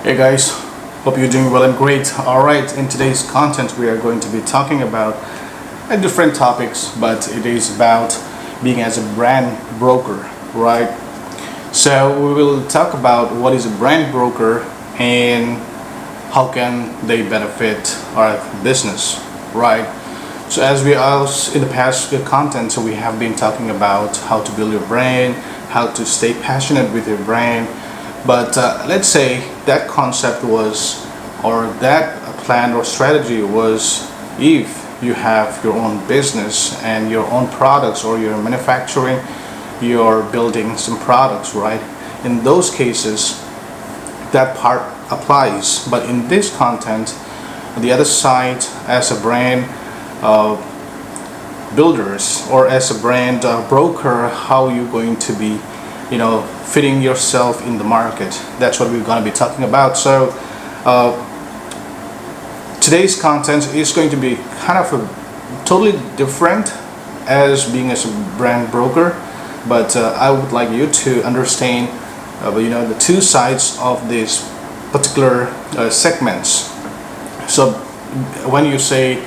Hey guys, hope you're doing well and great. Alright, in today's content we are going to be talking about different topics, but it is about being as a brand broker, right? So we will talk about what is a brand broker and how can they benefit our business, right? So as we also in the past content, so we have been talking about how to build your brand, how to stay passionate with your brand. But let's say that concept was, or that plan or strategy was, if you have your own business and your own products, or you're manufacturing, you're building some products, right? In those cases, that part applies. But in this content, the other side, as a brand builders or as a brand broker, how you going to be fitting yourself in the market. That's what we're going to be talking about. So today's content is going to be kind of a totally different as being as a brand broker, but I would like you to understand the two sides of these particular segments. So when you say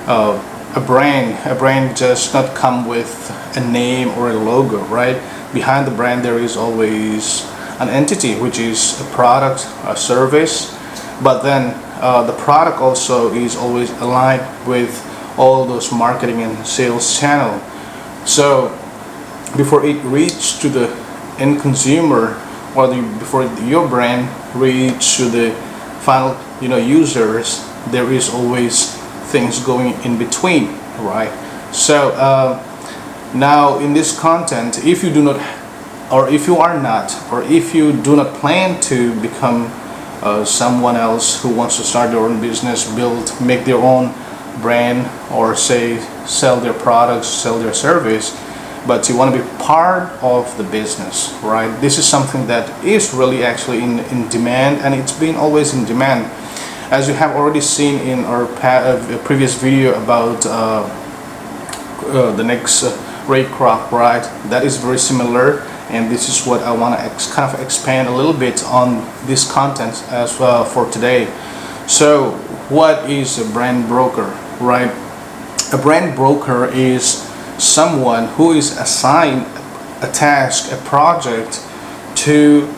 a brand does not come with a name or a logo, right? Behind the brand there is always an entity, which is a product, a service, but then the product also is always aligned with all those marketing and sales channel. So before it reaches to the end consumer, or before your brand reach to the final users, there is always things going in between, right? So now in this content, if you do not, or if you are not, or if you do not plan to become someone else who wants to start their own business, make their own brand, or say sell their products, sell their service, but you want to be part of the business, right? This is something that is really actually in demand, and it's been always in demand. As you have already seen in our previous video about the next rate crop, right? That is very similar, and this is what I want to kind of expand a little bit on this content as well for today. So what is a brand broker, right? A brand broker is someone who is assigned a task, a project, to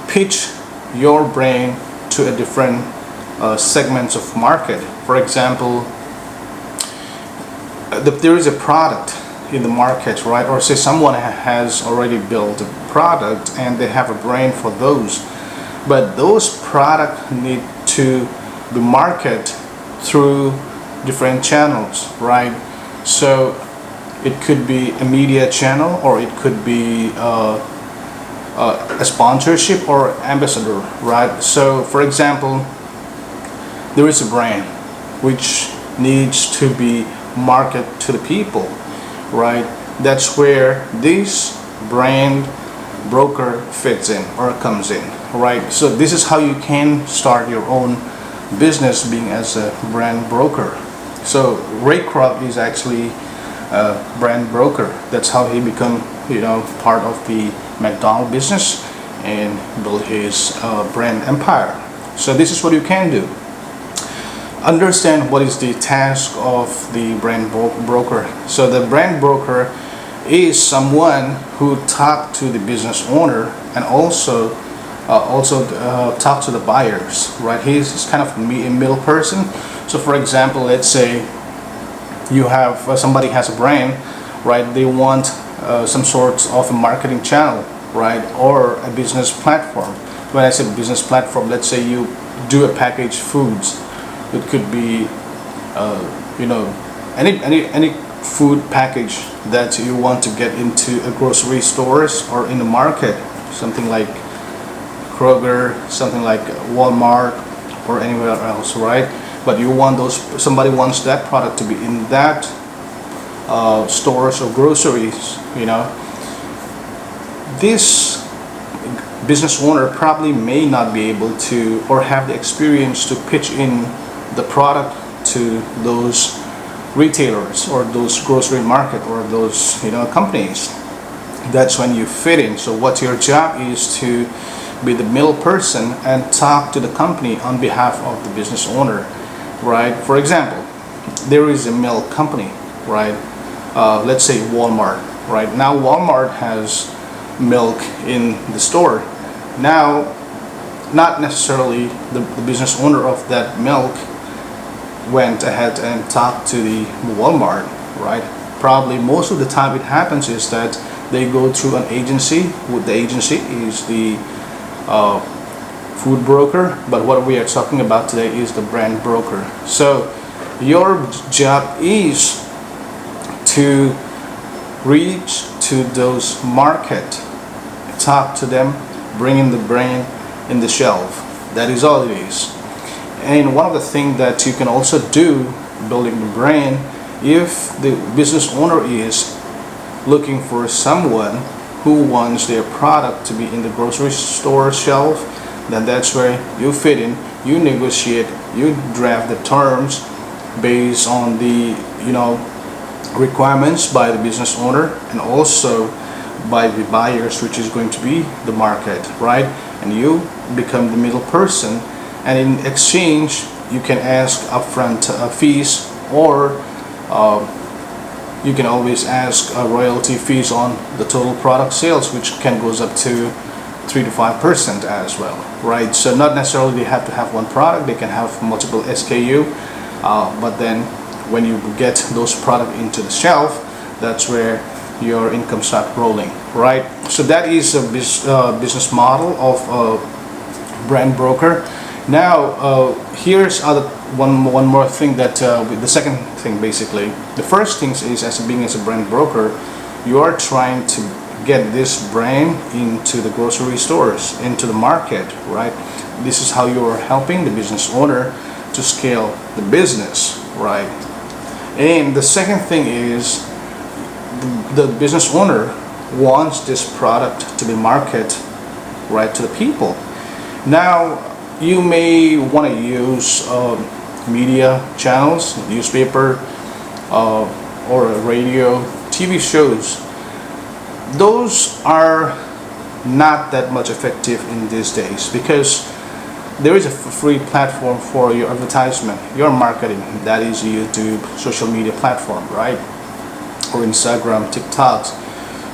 pitch your brand to a different segments of market. For example, there is a product in the market, right? Or say someone has already built a product and they have a brand for those, but those products need to be marketed through different channels, right? So it could be a media channel, or it could be a sponsorship or ambassador, right? So for example, there is a brand which needs to be marketed to the people, right? That's where this brand broker fits in or comes in, right? So this is how you can start your own business being as a brand broker. So Ray Kroc is actually a brand broker. That's how he become part of the McDonald's business and build his brand empire. So this is what you can do. Understand what is the task of the brand broker. So the brand broker is someone who talk to the business owner and also talk to the buyers, right? He's kind of a middle person. So for example, let's say you have somebody has a brand, right? They want some sort of a marketing channel, right? Or a business platform. When I say business platform, let's say you do a packaged foods. It could be any food package that you want to get into a grocery stores or in the market, something like Kroger, something like Walmart or anywhere else, right? But you want somebody wants that product to be in that stores or groceries, This business owner probably may not be able to, or have the experience to pitch in the product to those retailers or those grocery market or those companies. That's when you fit in. So what your job is to be the middle person and talk to the company on behalf of the business owner, right? For example, there is a milk company, right? Let's say Walmart, right? Now Walmart has milk in the store. Now, not necessarily the business owner of that milk went ahead and talked to the Walmart, right? Probably most of the time it happens is that they go through an agency. The agency is the food broker, but what we are talking about today is the brand broker. So your job is to reach to those market, talk to them, bring in the brand in the shelf. That is all it is. And one of the things that you can also do building the brand, if the business owner is looking for someone who wants their product to be in the grocery store shelf, then that's where you fit in. You negotiate, you draft the terms based on the requirements by the business owner and also by the buyers, which is going to be the market, right? And you become the middle person, and in exchange you can ask upfront fees, or you can always ask royalty fees on the total product sales, which can goes up to 3 to 5% as well, right? So not necessarily they have to have one product, they can have multiple SKU, but then when you get those products into the shelf, that's where your income start rolling, right? So that is a business model of a brand broker. Now here's one more thing that the second thing, basically the first thing is, as a brand broker, you are trying to get this brand into the grocery stores, into the market, right? This is how you are helping the business owner to scale the business, right? And the second thing is the business owner wants this product to be marketed right to the people. Now you may want to use media channels, newspaper, or radio, TV shows. Those are not that much effective in these days because there is a free platform for your advertisement, your marketing. That is YouTube, social media platform, right? Or Instagram, TikToks.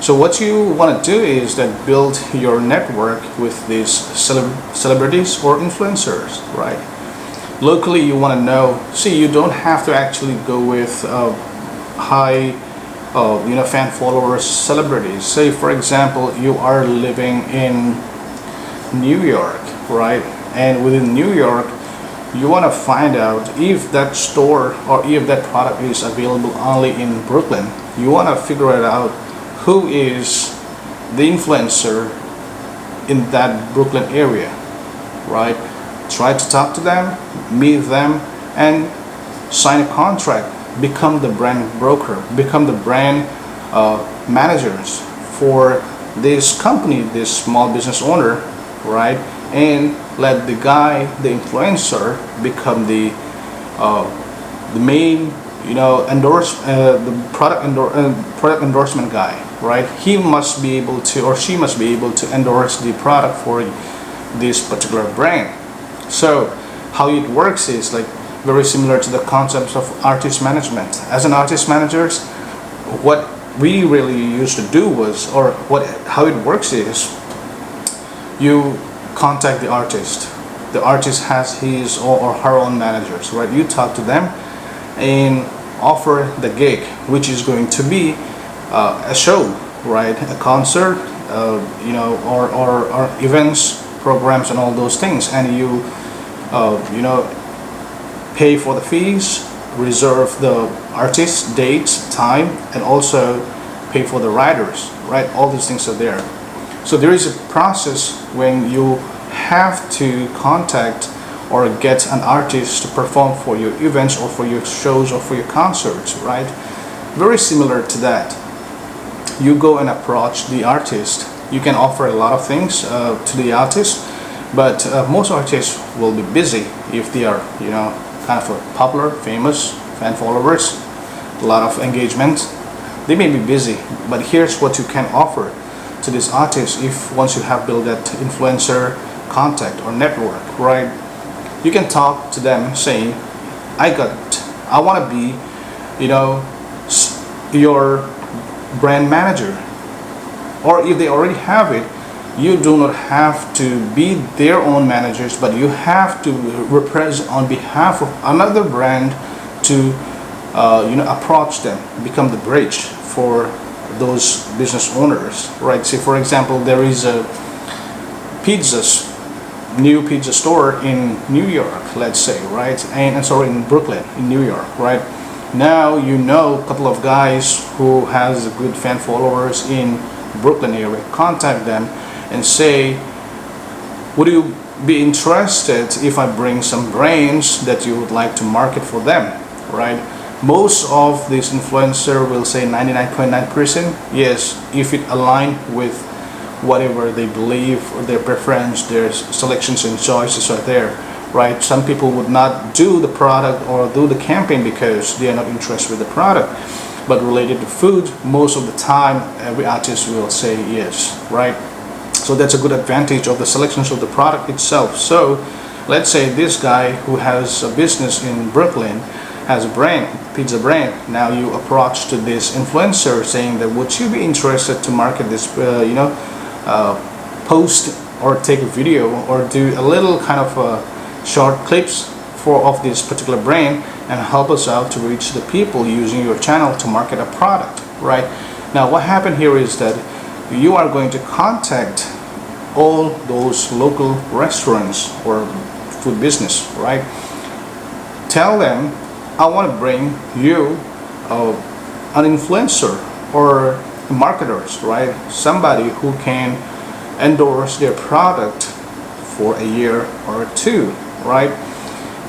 So what you want to do is that build your network with these celebrities or influencers, right? Locally, you want to know. See, you don't have to actually go with high, fan followers celebrities. Say, for example, you are living in New York, right? And within New York, you want to find out if that store or if that product is available only in Brooklyn. You want to figure it out who is the influencer in that Brooklyn area, right? Try to talk to them, meet them, and sign a contract. Become the brand broker, become the brand managers for this company, this small business owner, right? And let the guy, the influencer, become the main, the product endorsement guy, right? He must be able to, or she must be able to endorse the product for this particular brand. So how it works is like very similar to the concepts of artist management. As an artist manager, what we really used to do was, or how it works is, you contact the artist. The artist has his or her own managers, right? You talk to them and offer the gig, which is going to be a show, right? A concert, or events, programs, and all those things. And you, pay for the fees, reserve the artist dates, time, and also pay for the writers, right? All these things are there. So there is a process when you have to contact or get an artist to perform for your events or for your shows or for your concerts, right? Very similar to that. You go and approach the artist. You can offer a lot of things to the artist, but most artists will be busy if they are, kind of popular, famous, fan followers, a lot of engagement. They may be busy, but here's what you can offer to this artist. If once you have built that influencer contact or network, right? You can talk to them saying, I want to be, you know, your brand manager. Or if they already have it, you do not have to be their own managers, but you have to represent on behalf of another brand to approach them, become the bridge for those business owners, right? Say for example, there is a new pizza store in New York, let's say, right? And sorry, in Brooklyn, in New York, right? Now you know a couple of guys who has good fan followers in Brooklyn area. Contact them and say, would you be interested if I bring some brands that you would like to market for them, right? Most of these influencer will say 99.9% yes, if it align with whatever they believe or their preference, their selections and choices are there, right? Some people would not do the product or do the campaign because they are not interested with the product, but related to food, most of the time every artist will say yes, right? So that's a good advantage of the selections of the product itself. So let's say this guy who has a business in Brooklyn has a brand, pizza brand. Now you approach to this influencer saying that would you be interested to market this, post or take a video or do a little kind of short clips of this particular brand and help us out to reach the people using your channel to market a product, right? Now what happened here is that you are going to contact all those local restaurants or food business, right? Tell them, I want to bring you an influencer or marketers, right? Somebody who can endorse their product for a year or two, right?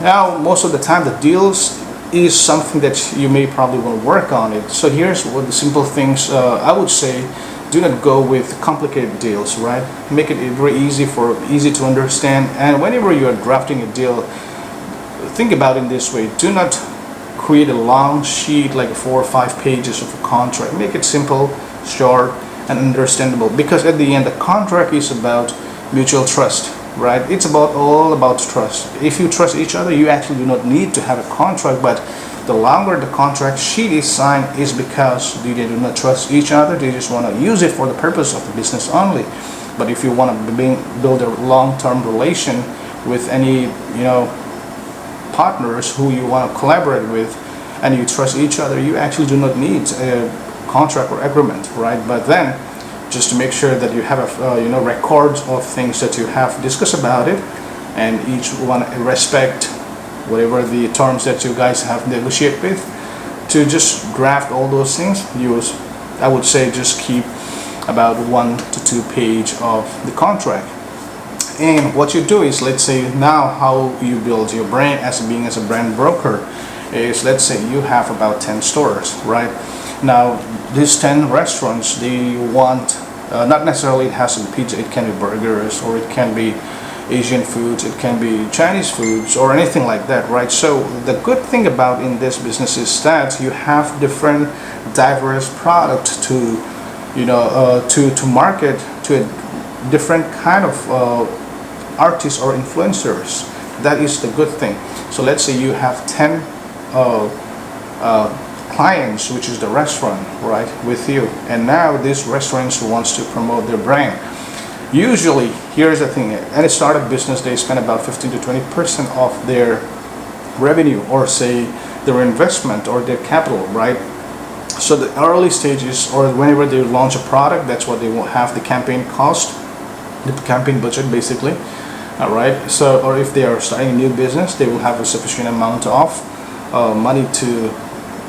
Now most of the time the deals is something that you may probably want to work on it. So here's what the simple things I would say. Do not go with complicated deals, right? Make it very easy to understand. And whenever you are drafting a deal, think about it in this way. Do not create a long sheet like 4 or 5 pages of a contract. Make it simple, short, and understandable, because at the end the contract is about mutual trust, right? It's all about trust. If you trust each other, you actually do not need to have a contract, but the longer the contract sheet is signed is because they do not trust each other. They just want to use it for the purpose of the business only. But if you want to build a long-term relation with any partners who you want to collaborate with and you trust each other, you actually do not need a contract or agreement, right? But then just to make sure that you have a records of things that you have discussed about it, and each one respect whatever the terms that you guys have negotiated with, to just draft all those things. I would say just keep about 1 to 2 page of the contract. And what you do is, let's say now how you build your brand as a brand broker is, let's say you have about 10 stores, right? Now these 10 restaurants, they want not necessarily it has to be pizza, it can be burgers, or it can be Asian foods, it can be Chinese foods, or anything like that, right? So the good thing about in this business is that you have different diverse product to to market to a different kind of artists or influencers. That is the good thing. So let's say you have 10 clients, which is the restaurant, right, with you, and now this restaurant wants to promote their brand. Usually, here's the thing, any startup business, they spend about 15 to 20% of their revenue, or say their investment or their capital, right? So the early stages, or whenever they launch a product, that's what they will have the campaign cost, the campaign budget basically, all right? So, or if they are starting a new business, they will have a sufficient amount of money to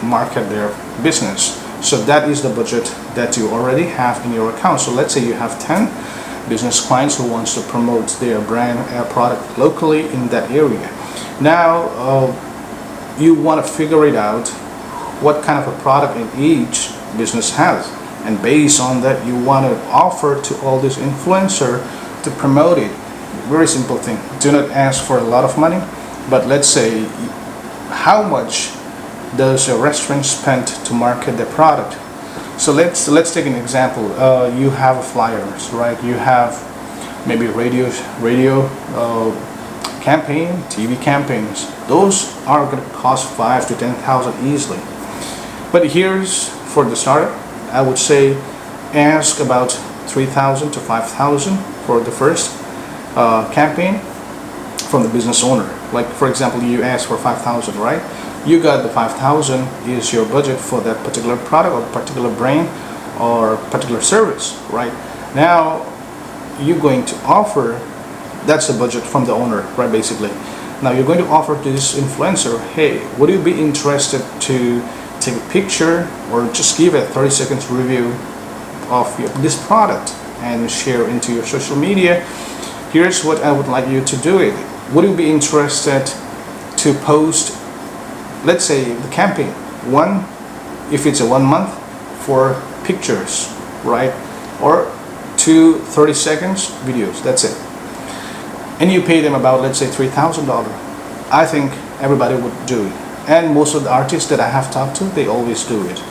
market their business. So that is the budget that you already have in your account. So let's say you have 10 business clients who wants to promote their brand product locally in that area. Now you want to figure it out what kind of a product in each business has, and based on that you want to offer to all this influencer to promote it. Very simple thing. Do not ask for a lot of money, but let's say how much does a restaurant spend to market their product. So let's take an example. You have flyers, right? You have maybe radio campaign, TV campaigns. Those are going to cost 5 to 10,000 easily. But here's for the startup, I would say ask about 3,000 to 5,000 for the first campaign from the business owner. Like for example, you ask for 5,000, right? You got the 5,000 is your budget for that particular product or particular brand or particular service, right? Now you're going to offer, that's the budget from the owner, right? Basically, now you're going to offer to this influencer, hey, would you be interested to take a picture or just give a 30 seconds review of this product and share into your social media? Here's what I would like you to do it. Would you be interested to post, let's say the campaign, if it's a 1 month for pictures, right? Or 2 30 seconds videos, that's it. And you pay them about, let's say, $3,000. I think everybody would do it. And most of the artists that I have talked to, they always do it.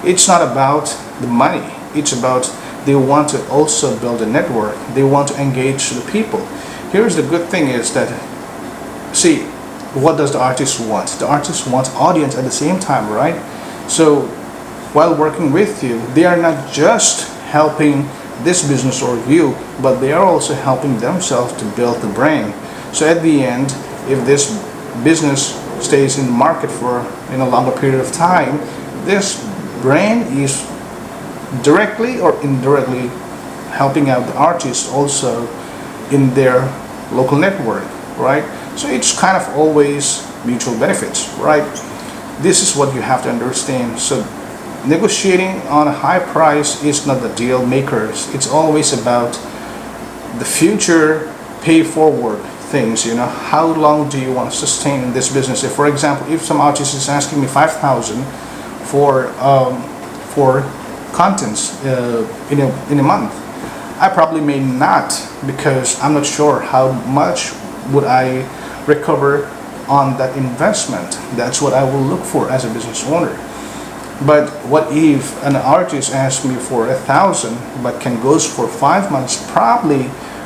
It's not about the money. It's about they want to also build a network. They want to engage the people. Here's the good thing is that, see, what does the artist want? The artist wants audience at the same time, right? So while working with you, they are not just helping this business or you, but they are also helping themselves to build the brand. So at the end, if this business stays in the market for a longer period of time, this brand is directly or indirectly helping out the artist also in their local network, right? So it's kind of always mutual benefits, right? This is what you have to understand. So negotiating on a high price is not the deal makers. It's always about the future pay forward things. How long do you want to sustain in this business? If, for example, if some artist is asking me 5,000 for contents in a month, I probably may not, because I'm not sure how much would I recover on that investment. That's what I will look for as a business owner. But what if an artist asks me for 1,000 but can goes for 5 months? Probably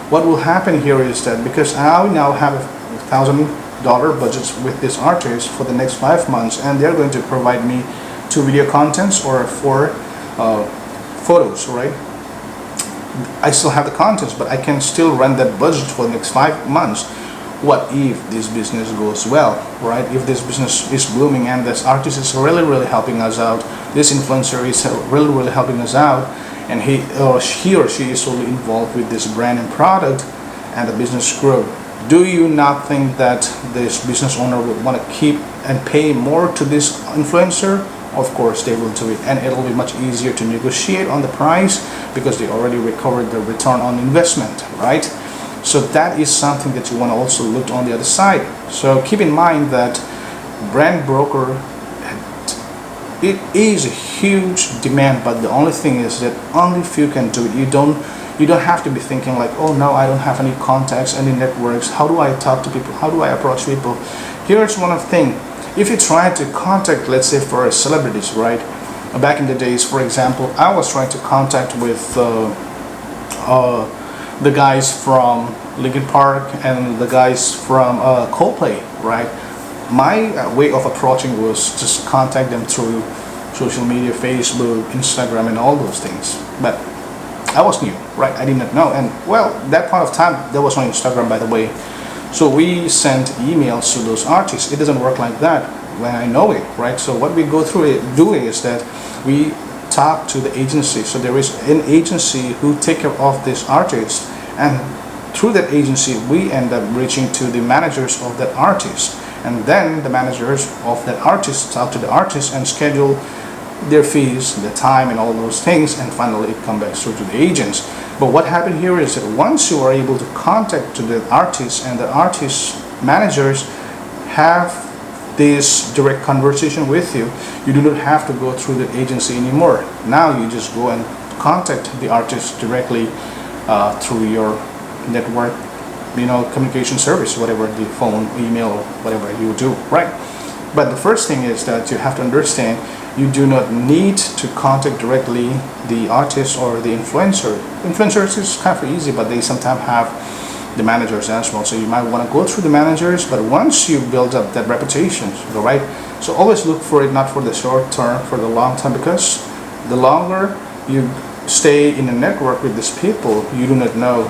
what will happen here is that because I now have a $1,000 budgets with this artist for the next 5 months, and they're going to provide me 2 video contents or 4 photos, right? I still have the contents, but I can still run that budget for the next 5 months. What if this business goes well, right? If this business is blooming and this artist is really helping us out, this influencer is really helping us out, and he or she is solely involved with this brand and product, and the business grow, do you not think that this business owner would want to keep and pay more to this influencer? Of course they will do it, and it'll be much easier to negotiate on the price because they already recovered the return on investment, right? So that is something that you want to also look on the other side. So keep in mind that brand broker, it is a huge demand, but the only thing is that only few can do it. You don't have to be thinking like, oh no, I don't have any contacts, any networks. How do I talk to people? How do I approach people? Here's one of the things. If you try to contact, let's say for celebrities, right? Back in the days, for example, I was trying to contact with the guys from Linkin Park and the guys from Coldplay, right? My way of approaching was just contact them through social media, Facebook, Instagram, and all those things. But I was new, right? I did not know. And well, that point of time, there was no Instagram, by the way. So we sent emails to those artists. It doesn't work like that when I know it, right? So what we go through doing is that we talk to the agency. So there is an agency who take care of this artist, and through that agency we end up reaching to the managers of that artist, and then the managers of that artist talk to the artist and schedule their fees, the time, and all those things, and finally it comes back through to the agents. But what happened here is that once you are able to contact to the artist, and the artist managers have this direct conversation with you, you do not have to go through the agency anymore. Now you just go and contact the artist directly through your network, communication service, whatever, the phone, email, or whatever you do, right? But the first thing is that you have to understand, You do not need to contact directly the artist or the influencer. Influencers is kind of easy, but they sometimes have the managers as well. So you might want to go through the managers, but once you build up that reputation, right? So always look for it, not for the short term, for the long term, because the longer you stay in a network with these people, you do not know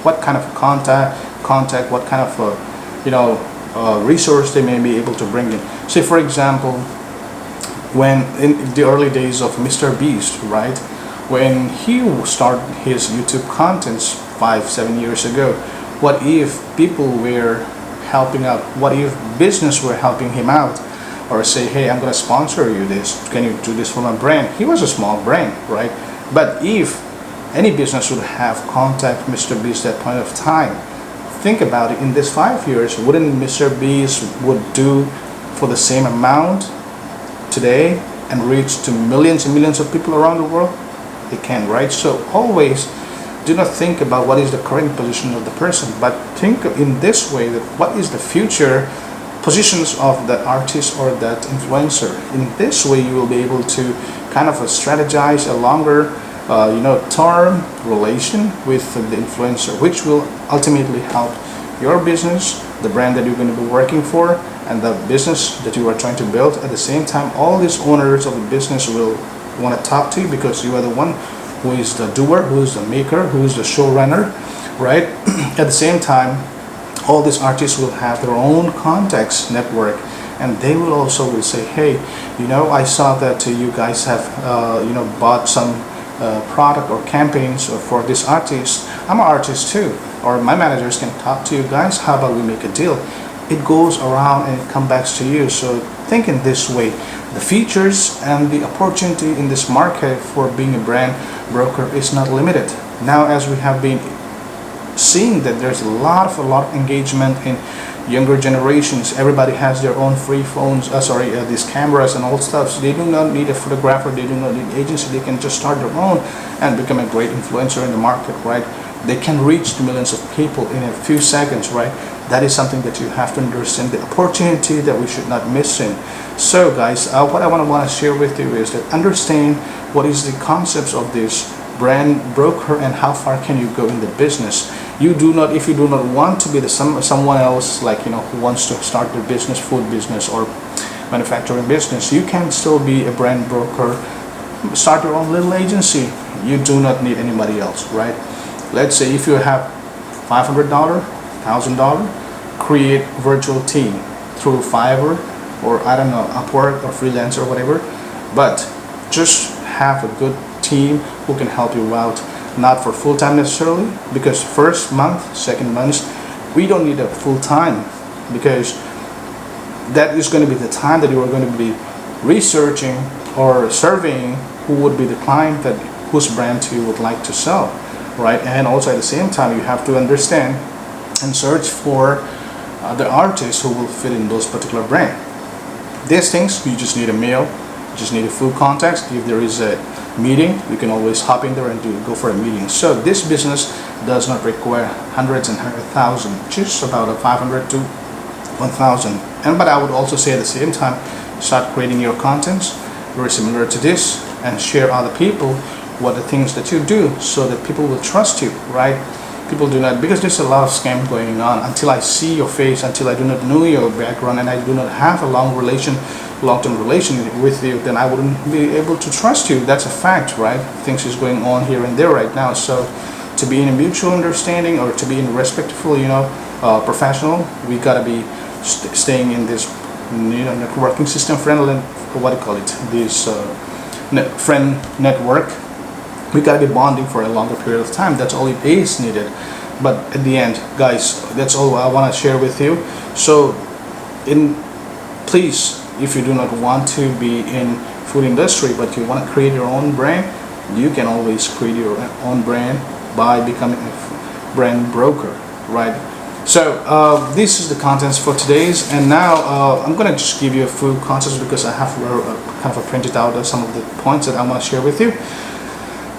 what kind of contact, what kind of resource they may be able to bring in. Say for example, when in the early days of Mr. Beast, right? When he started his YouTube contents 5-7 years ago, what if people were helping out? What if business were helping him out? Or say, hey, I'm going to sponsor you this. Can you do this for my brand? He was a small brand, right? But if any business would have contact Mr. Beast at that point of time, think about it. In this 5 years, wouldn't Mr. Beast would do for the same amount today and reach to millions and millions of people around the world? They can, right? So always do not think about what is the current position of the person, but think in this way, that what is the future positions of that artist or that influencer. In this way, you will be able to kind of strategize a longer term relation with the influencer, which will ultimately help your business, the brand that you're going to be working for, and the business that you are trying to build. At the same time, all these owners of the business will want to talk to you, because you are the one who is the doer, who is the maker, who is the showrunner, right? At the same time, all these artists will have their own contacts network, and they will also say, hey, I saw that you guys have bought some product or campaigns for this artist. I'm an artist too, or my managers can talk to you guys. How about we make a deal? It goes around and it comes back to you. So think in this way. The features and the opportunity in this market for being a brand broker is not limited. Now, as we have been seeing that there's a lot of engagement in younger generations. Everybody has their own free phones, these cameras and all stuff. So they do not need a photographer, they do not need agency. They can just start their own and become a great influencer in the market, right? They can reach the millions of people in a few seconds, right? That is something that you have to understand, the opportunity that we should not miss in. So guys, what I want to share with you is that understand what is the concepts of this brand broker and how far can you go in the business. If you do not want to be someone else, like who wants to start their business, food business or manufacturing business, you can still be a brand broker. Start your own little agency. You do not need anybody else, right? Let's say if you have $500, $1,000, create virtual team through Fiverr or Upwork or freelancer or whatever, but just have a good team who can help you out. Not for full-time necessarily, because first month, second month, we don't need a full-time, because that is going to be the time that you are going to be researching or surveying who would be the client whose brand you would like to sell, right? And also at the same time, you have to understand and search for the artists who will fit in those particular brand. These things, you just need a mail, you just need a full context. If there is a meeting, you can always hop in there and go for a meeting. So this business does not require hundreds and hundred thousand, just about 500 to 1,000. But I would also say at the same time, start creating your contents very similar to this and share other people what the things that you do, so that people will trust you, right? People do not, because there's a lot of scam going on. Until I see your face, until I do not know your background, and I do not have a long-term relation with you, then I wouldn't be able to trust you. That's a fact, right? Things is going on here and there right now. So to be in a mutual understanding, or to be in a respectful, professional, we gotta be staying in this, networking system, friendly, what do you call it? This friend network. We gotta be bonding for a longer period of time. That's all it is needed. But at the end, guys, that's all I want to share with you. So, please, if you do not want to be in food industry, but you want to create your own brand, you can always create your own brand by becoming a brand broker, right? So this is the contents for today's, and now I'm gonna just give you a few concepts, because I have kind of printed out some of the points that I want to share with you.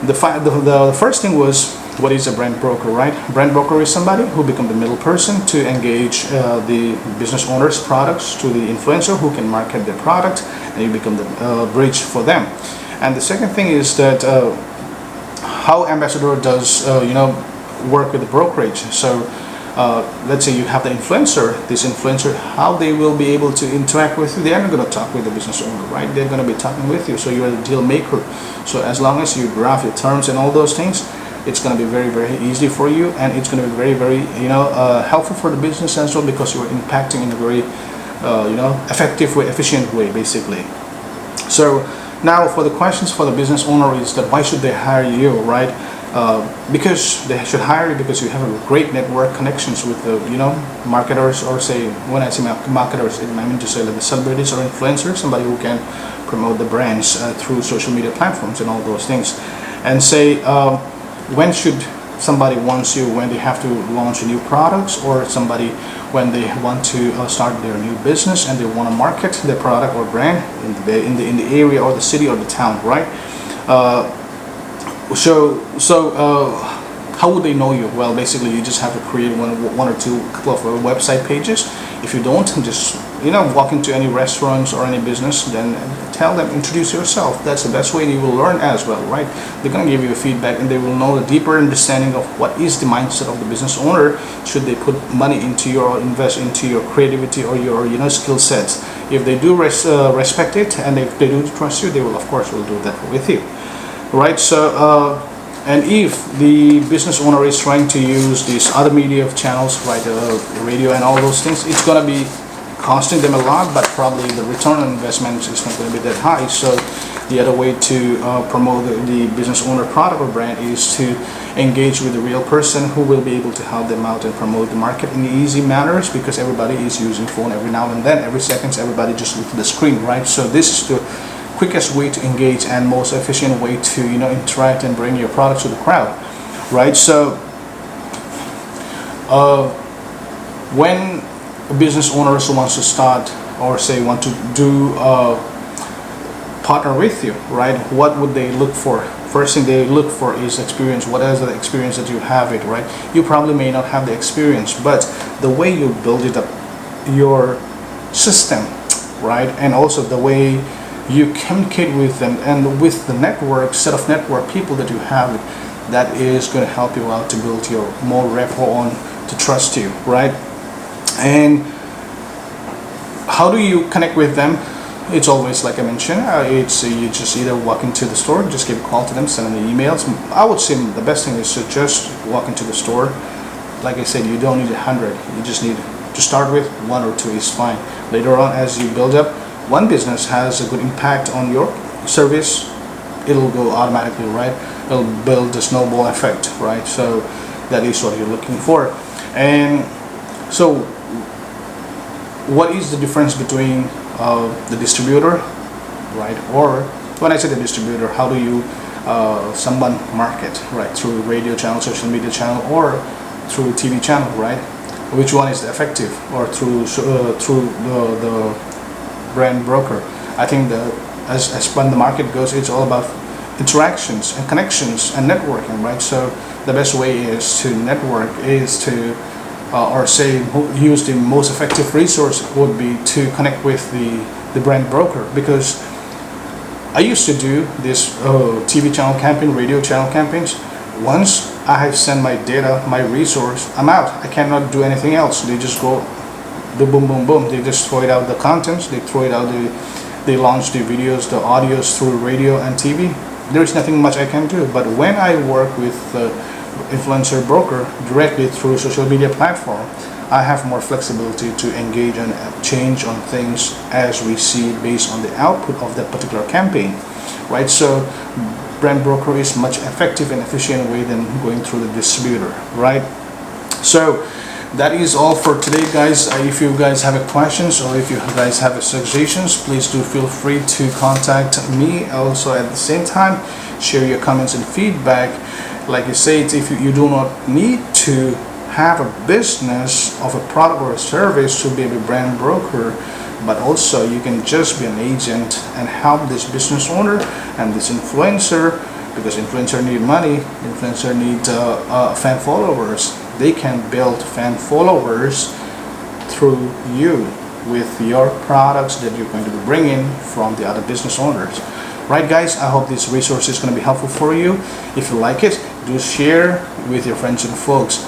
The first thing was what is a brand broker, right? Brand broker is somebody who become the middle person to engage the business owner's products to the influencer who can market their product, and you become the bridge for them. And the second thing is that how ambassador does work with the brokerage. So let's say you have the influencer. This influencer, how they will be able to interact with you? They are going to talk with the business owner, right? They're going to be talking with you. So you're the deal maker. So as long as you graph your terms and all those things, it's going to be very, very easy for you, and it's going to be very, very helpful for the business as well, because you are impacting in a very effective way, efficient way, basically. So now for the questions for the business owner is that why should they hire you, right? Because they should hire you because you have a great network connections with the marketers, or say, when I say marketers, I mean to say like the celebrities or influencers, somebody who can promote the brands through social media platforms and all those things. And say when should somebody wants you? When they have to launch new products, or somebody when they want to start their new business and they want to market their product or brand in the area or the city or the town, right? How would they know you? Well, basically you just have to create one or two couple of website pages. If you don't, just walk into any restaurants or any business, then tell them, introduce yourself. That's the best way, and you will learn as well, right? They're going to give you feedback, and they will know the deeper understanding of what is the mindset of the business owner. Should they put money into your, or invest into your creativity or your skill sets? If they do respect it, and if they do trust you, they will, of course, will do that with you, right? So and if the business owner is trying to use these other media channels, right, radio and all those things, it's going to be costing them a lot, but probably the return on investment is not going to be that high. So the other way to promote the business owner product or brand is to engage with the real person who will be able to help them out and promote the market in easy manners, because everybody is using phone every now and then, every seconds, everybody just look at the screen, right? So this is the quickest way to engage and most efficient way to interact and bring your product to the crowd, right? So when a business owner wants to start, or say want to do partner with you, right, what would they look for? First thing they look for is experience. What is the experience that you have it, right? You probably may not have the experience, but the way you build it up, your system, right, and also the way you communicate with them, and with the network, set of network people that you have, that is going to help you out to build your more rapport on, to trust you, right? And how do you connect with them? It's always like I mentioned, it's you just either walk into the store, just give a call to them, send them the emails. I would say the best thing is to just walk into the store. Like I said, you don't need 100, you just need to start with 1 or 2 is fine. Later on, as you build up, one business has a good impact on your service, it'll go automatically, right? It'll build the snowball effect, right? So that is what you're looking for. And so what is the difference between the distributor, right? Or when I say the distributor, how do you someone market, right? Through radio channel, social media channel, or through TV channel, right? Which one is effective? Or through the brand broker? I think as when the market goes, it's all about interactions and connections and networking, right? So the best way is to network, is to or say use the most effective resource would be to connect with the brand broker. Because I used to do this TV channel campaign, radio channel campaigns. Once I have sent my data, my resource, I'm out. I cannot do anything else. They just go the boom boom boom, they just throw it out the contents, they throw it out they launch the videos, the audios through radio and TV. There's nothing much I can do. But when I work with the influencer broker directly through social media platform, I have more flexibility to engage and change on things as we see based on the output of that particular campaign, right? So brand broker is much effective and efficient way than going through the distributor, right? So that is all for today, guys. If you guys have questions, or if you guys have suggestions, please do feel free to contact me. Also at the same time, share your comments and feedback. Like I said, if you do not need to have a business of a product or a service to be a brand broker, but also you can just be an agent and help this business owner and this influencer because influencer need money, influencer need fan followers. They can build fan followers through you with your products that you're going to be bringing from the other business owners. Right guys, I hope this resource is going to be helpful for you. If you like it, do share with your friends and folks.